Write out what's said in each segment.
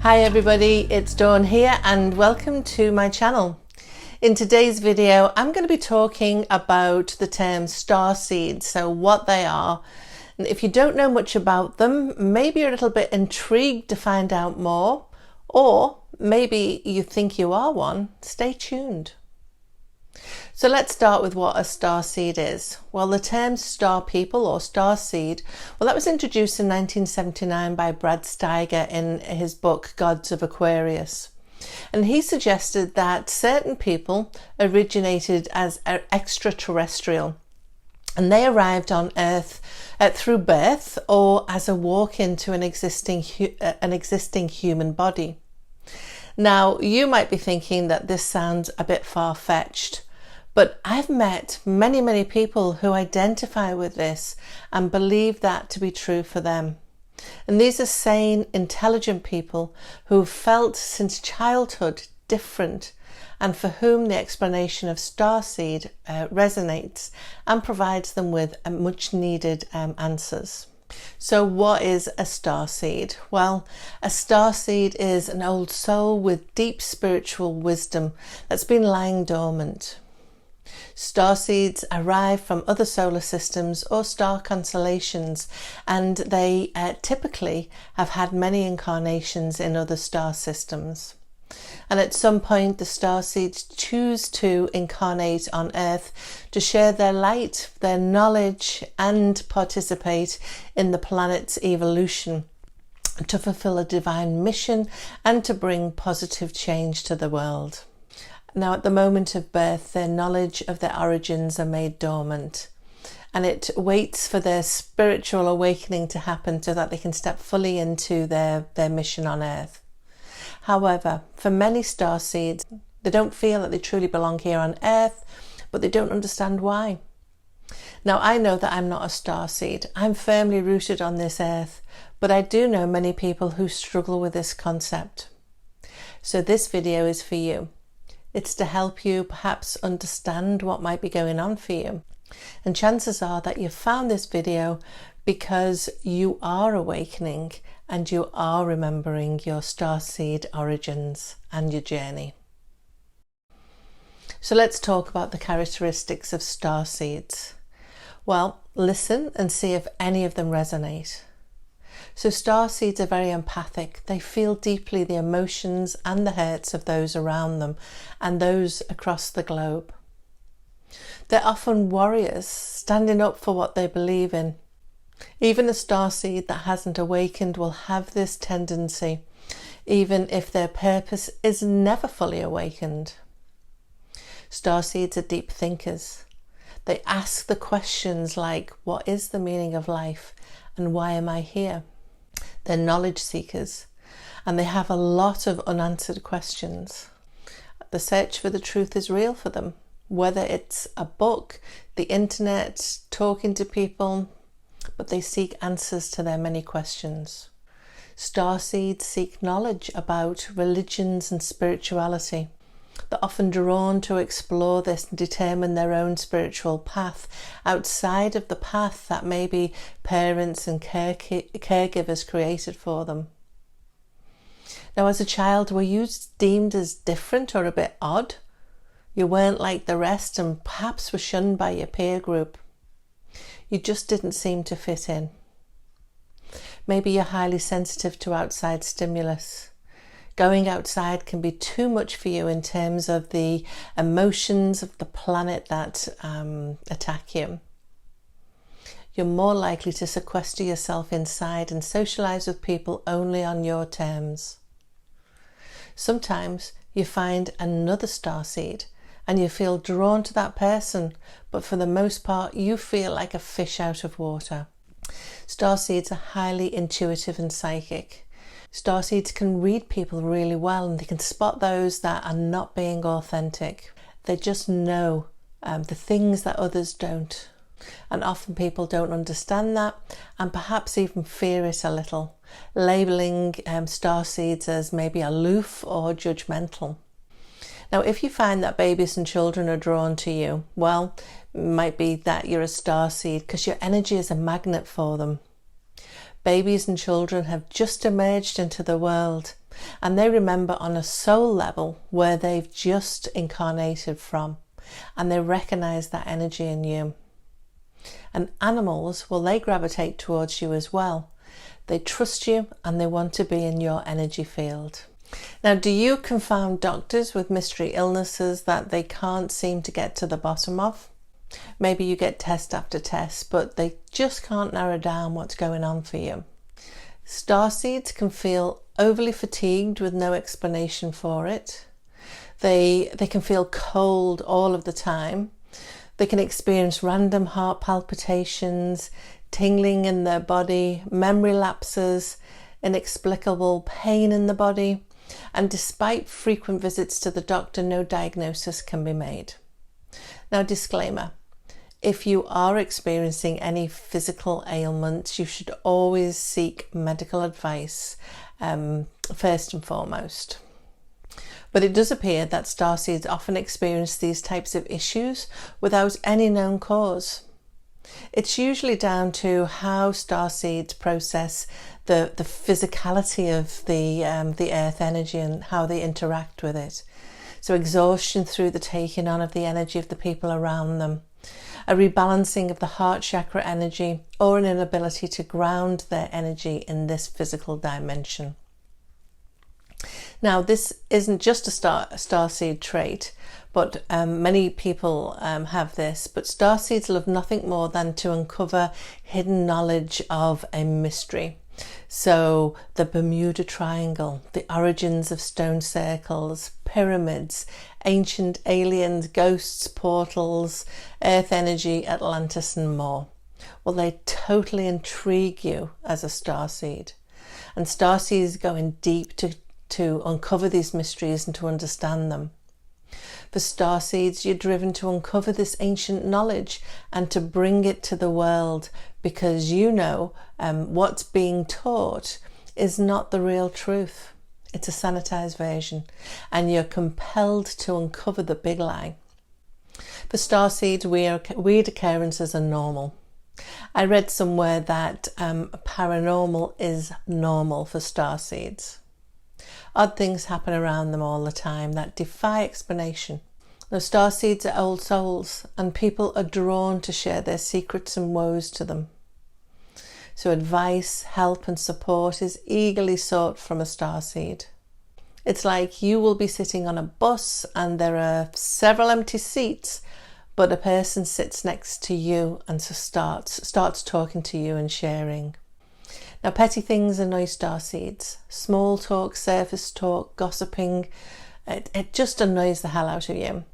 Hi everybody, it's Dawn here and welcome to my channel. In today's video I'm going to be talking about the term starseeds, so what they are. And if you don't know much about them, maybe you're a little bit intrigued to find out more, or maybe you think you are one. Stay tuned. So let's start with what a starseed is. Well, the term star people or starseed, well, that was introduced in 1979 by Brad Steiger in his book Gods of Aquarius. And he suggested that certain people originated as extraterrestrial, and they arrived on Earth through birth or as a walk into an existing human body. Now, you might be thinking that this sounds a bit far-fetched, but I've met many people who identify with this and believe that to be true for them. And these are sane, intelligent people who've felt since childhood different, and for whom the explanation of starseed resonates and provides them with much needed answers. So what is a starseed? Well, a starseed is an old soul with deep spiritual wisdom that's been lying dormant. Starseeds arrive from other solar systems or star constellations, and they typically have had many incarnations in other star systems. And at some point the starseeds choose to incarnate on Earth to share their light, their knowledge, and participate in the planet's evolution, to fulfill a divine mission and to bring positive change to the world. Now, at the moment of birth, their knowledge of their origins are made dormant, and it waits for their spiritual awakening to happen so that they can step fully into their mission on Earth. However, for many starseeds, they don't feel that they truly belong here on Earth, but they don't understand why. Now, I know that I'm not a starseed. I'm firmly rooted on this Earth, but I do know many people who struggle with this concept. So this video is for you. It's to help you perhaps understand what might be going on for you. And chances are that you found this video because you are awakening and you are remembering your starseed origins and your journey. So let's talk about the characteristics of starseeds. Well, listen and see if any of them resonate. So starseeds are very empathic. They feel deeply the emotions and the hurts of those around them and those across the globe. They're often warriors, standing up for what they believe in. Even a starseed that hasn't awakened will have this tendency, even if their purpose is never fully awakened. Starseeds are deep thinkers. They ask the questions like, what is the meaning of life and why am I here? They're knowledge seekers, and they have a lot of unanswered questions. The search for the truth is real for them, whether it's a book, the internet, talking to people, but they seek answers to their many questions. Starseeds seek knowledge about religions and spirituality. They're often drawn to explore this and determine their own spiritual path outside of the path that maybe parents and caregivers created for them. Now, as a child, were you deemed as different or a bit odd? You weren't like the rest and perhaps were shunned by your peer group. You just didn't seem to fit in. Maybe you're highly sensitive to outside stimulus. Going outside can be too much for you in terms of the emotions of the planet that attack you. You're more likely to sequester yourself inside and socialize with people only on your terms. Sometimes you find another starseed and you feel drawn to that person, but for the most part you feel like a fish out of water. Starseeds are highly intuitive and psychic. Starseeds can read people really well, and they can spot those that are not being authentic. They just know the things that others don't. And often people don't understand that and perhaps even fear it a little, labelling starseeds as maybe aloof or judgmental. Now, if you find that babies and children are drawn to you, well, it might be that you're a starseed because your energy is a magnet for them. Babies and children have just emerged into the world, and they remember on a soul level where they've just incarnated from, and they recognize that energy in you. And animals, well, they gravitate towards you as well. They trust you and they want to be in your energy field. Now, do you confound doctors with mystery illnesses that they can't seem to get to the bottom of? Maybe you get test after test, but they just can't narrow down what's going on for you. Starseeds can feel overly fatigued with no explanation for it. They can feel cold all of the time. They can experience random heart palpitations, tingling in their body, memory lapses, inexplicable pain in the body, and despite frequent visits to the doctor, no diagnosis can be made. Now, disclaimer, if you are experiencing any physical ailments, you should always seek medical advice first and foremost. But it does appear that starseeds often experience these types of issues without any known cause. It's usually down to how starseeds process the physicality of the earth energy and how they interact with it. So exhaustion through the taking on of the energy of the people around them, a rebalancing of the heart chakra energy, or an inability to ground their energy in this physical dimension. Now, this isn't just a starseed trait, but many people have this, but starseeds love nothing more than to uncover hidden knowledge of a mystery. So the Bermuda Triangle, the origins of stone circles, pyramids, ancient aliens, ghosts, portals, earth energy, Atlantis and more. Well, they totally intrigue you as a starseed. And starseeds go in deep to uncover these mysteries and to understand them. For starseeds, you're driven to uncover this ancient knowledge and to bring it to the world, because you know what's being taught is not the real truth. It's a sanitized version, and you're compelled to uncover the big lie. For starseeds, weird occurrences are normal. I read somewhere that paranormal is normal for starseeds. Odd things happen around them all the time that defy explanation. Now, starseeds are old souls, and people are drawn to share their secrets and woes to them. So advice, help and support is eagerly sought from a starseed. It's like you will be sitting on a bus and there are several empty seats, but a person sits next to you and starts talking to you and sharing. Now, petty things annoy starseeds. Small talk, surface talk, gossiping, it just annoys the hell out of you.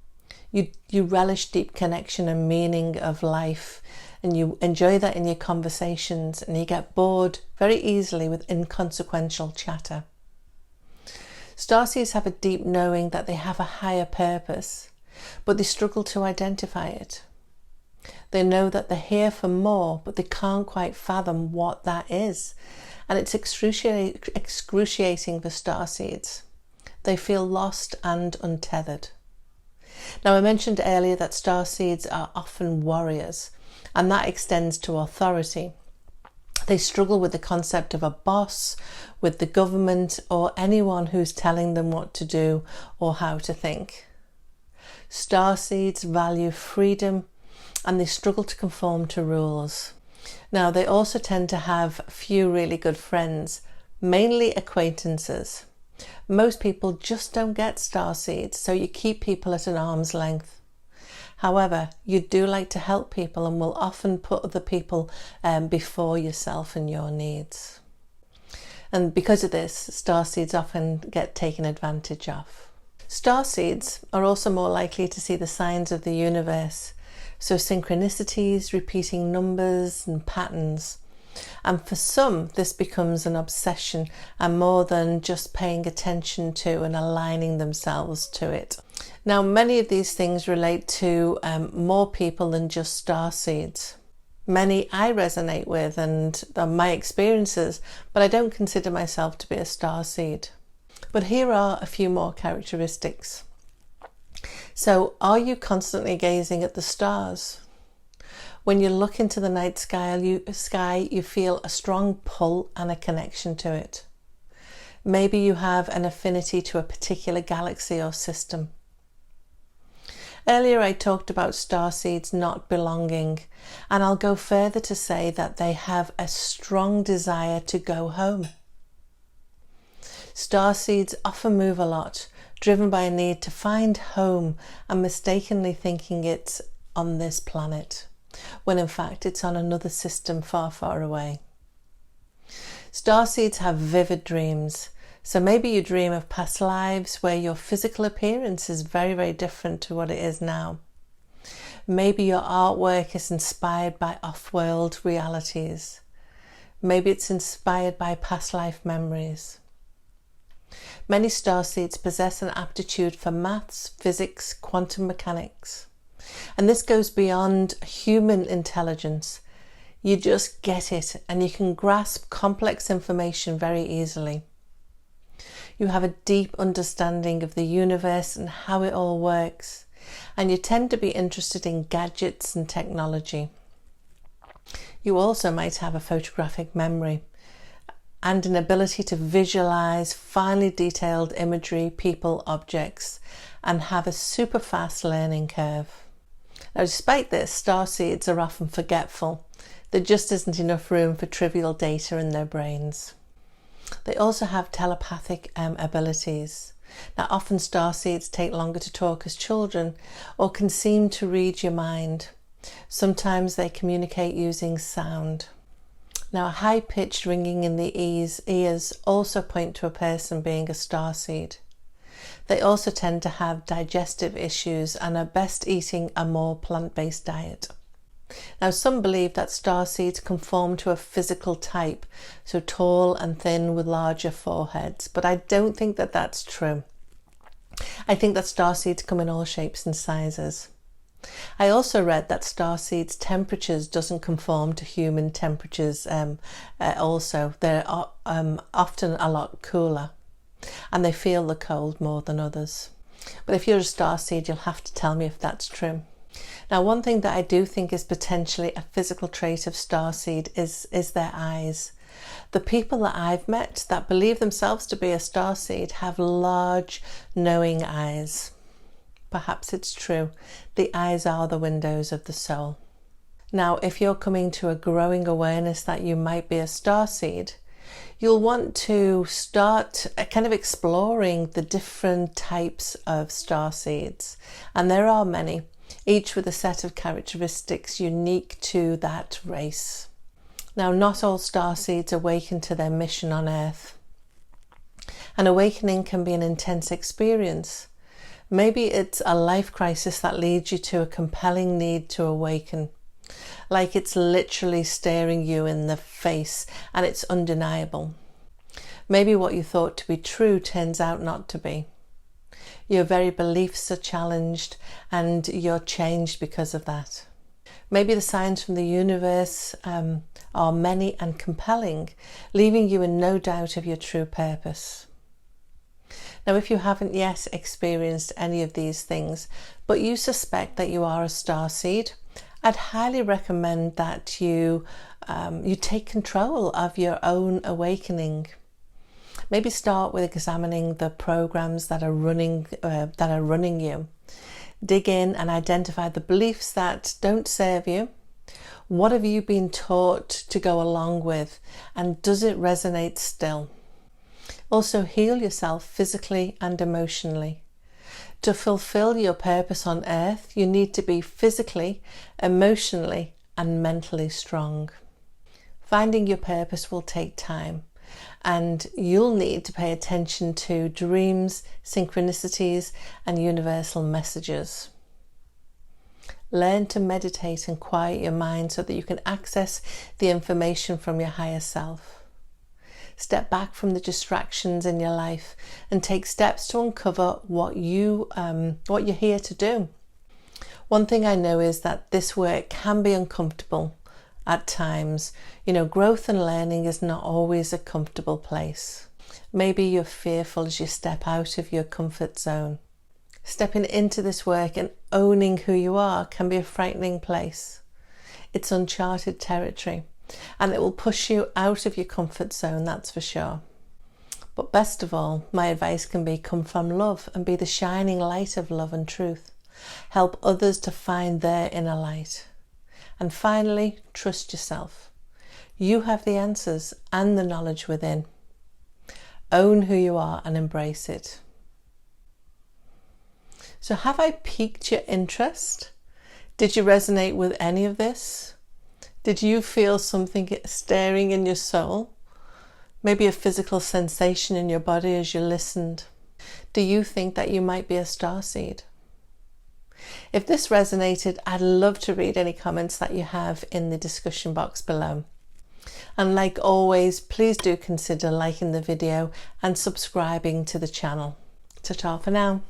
You relish deep connection and meaning of life, and you enjoy that in your conversations, and you get bored very easily with inconsequential chatter. Starseeds have a deep knowing that they have a higher purpose, but they struggle to identify it. They know that they're here for more, but they can't quite fathom what that is. And it's excruciating for starseeds. They feel lost and untethered. Now, I mentioned earlier that starseeds are often warriors, and that extends to authority. They struggle with the concept of a boss, with the government, or anyone who's telling them what to do or how to think. Starseeds value freedom, and they struggle to conform to rules. Now, they also tend to have few really good friends, mainly acquaintances. Most people just don't get starseeds, so you keep people at an arm's length. However, you do like to help people and will often put other people before yourself and your needs. And because of this, starseeds often get taken advantage of. Starseeds are also more likely to see the signs of the universe, so synchronicities, repeating numbers and patterns. And for some, this becomes an obsession and more than just paying attention to and aligning themselves to it. Now, many of these things relate to more people than just starseeds. Many I resonate with and are my experiences, but I don't consider myself to be a starseed. But here are a few more characteristics. So, are you constantly gazing at the stars? When you look into the night sky, you feel a strong pull and a connection to it. Maybe you have an affinity to a particular galaxy or system. Earlier I talked about starseeds not belonging, and I'll go further to say that they have a strong desire to go home. Starseeds often move a lot, driven by a need to find home and mistakenly thinking it's on this planet, when in fact it's on another system far, far away. Starseeds have vivid dreams, so maybe you dream of past lives where your physical appearance is very, very different to what it is now. Maybe your artwork is inspired by off-world realities. Maybe it's inspired by past life memories. Many starseeds possess an aptitude for maths, physics, quantum mechanics. And this goes beyond human intelligence. You just get it and you can grasp complex information very easily. You have a deep understanding of the universe and how it all works, and you tend to be interested in gadgets and technology. You also might have a photographic memory and an ability to visualize finely detailed imagery, people, objects, and have a super fast learning curve. Now, despite this, starseeds are often forgetful. There just isn't enough room for trivial data in their brains. They also have telepathic abilities. Now, often starseeds take longer to talk as children or can seem to read your mind. Sometimes they communicate using sound. Now, a high-pitched ringing in the ears also point to a person being a starseed. They also tend to have digestive issues and are best eating a more plant-based diet. Now, some believe that starseeds conform to a physical type, so tall and thin with larger foreheads, but I don't think that that's true. I think that starseeds come in all shapes and sizes. I also read that starseeds' temperatures doesn't conform to human temperatures also. They're often a lot cooler, and they feel the cold more than others. But if you're a starseed, you'll have to tell me if that's true. Now, one thing that I do think is potentially a physical trait of starseed is their eyes. The people that I've met that believe themselves to be a starseed have large, knowing eyes. Perhaps it's true. The eyes are the windows of the soul. Now, if you're coming to a growing awareness that you might be a starseed, you'll want to start kind of exploring the different types of starseeds. And there are many, each with a set of characteristics unique to that race. Now, not all starseeds awaken to their mission on Earth. An awakening can be an intense experience. Maybe it's a life crisis that leads you to a compelling need to awaken, like it's literally staring you in the face and it's undeniable. Maybe what you thought to be true turns out not to be. Your very beliefs are challenged and you're changed because of that. Maybe the signs from the universe are many and compelling, leaving you in no doubt of your true purpose. Now, if you haven't yet experienced any of these things, but you suspect that you are a starseed, I'd highly recommend that you take control of your own awakening. Maybe start with examining the programs that are running you. Dig in and identify the beliefs that don't serve you. What have you been taught to go along with, and does it resonate still? Also, heal yourself physically and emotionally. To fulfill your purpose on Earth, you need to be physically, emotionally, and mentally strong. Finding your purpose will take time, and you'll need to pay attention to dreams, synchronicities, and universal messages. Learn to meditate and quiet your mind so that you can access the information from your higher self. Step back from the distractions in your life and take steps to uncover what you're here to do. One thing I know is that this work can be uncomfortable at times. You know, growth and learning is not always a comfortable place. Maybe you're fearful as you step out of your comfort zone. Stepping into this work and owning who you are can be a frightening place. It's uncharted territory, and it will push you out of your comfort zone, that's for sure. But best of all, my advice can be come from love and be the shining light of love and truth. Help others to find their inner light. And finally, trust yourself. You have the answers and the knowledge within. Own who you are and embrace it. So have I piqued your interest? Did you resonate with any of this? Did you feel something stirring in your soul? Maybe a physical sensation in your body as you listened? Do you think that you might be a starseed? If this resonated, I'd love to read any comments that you have in the discussion box below. And like always, please do consider liking the video and subscribing to the channel. Ta-ta for now.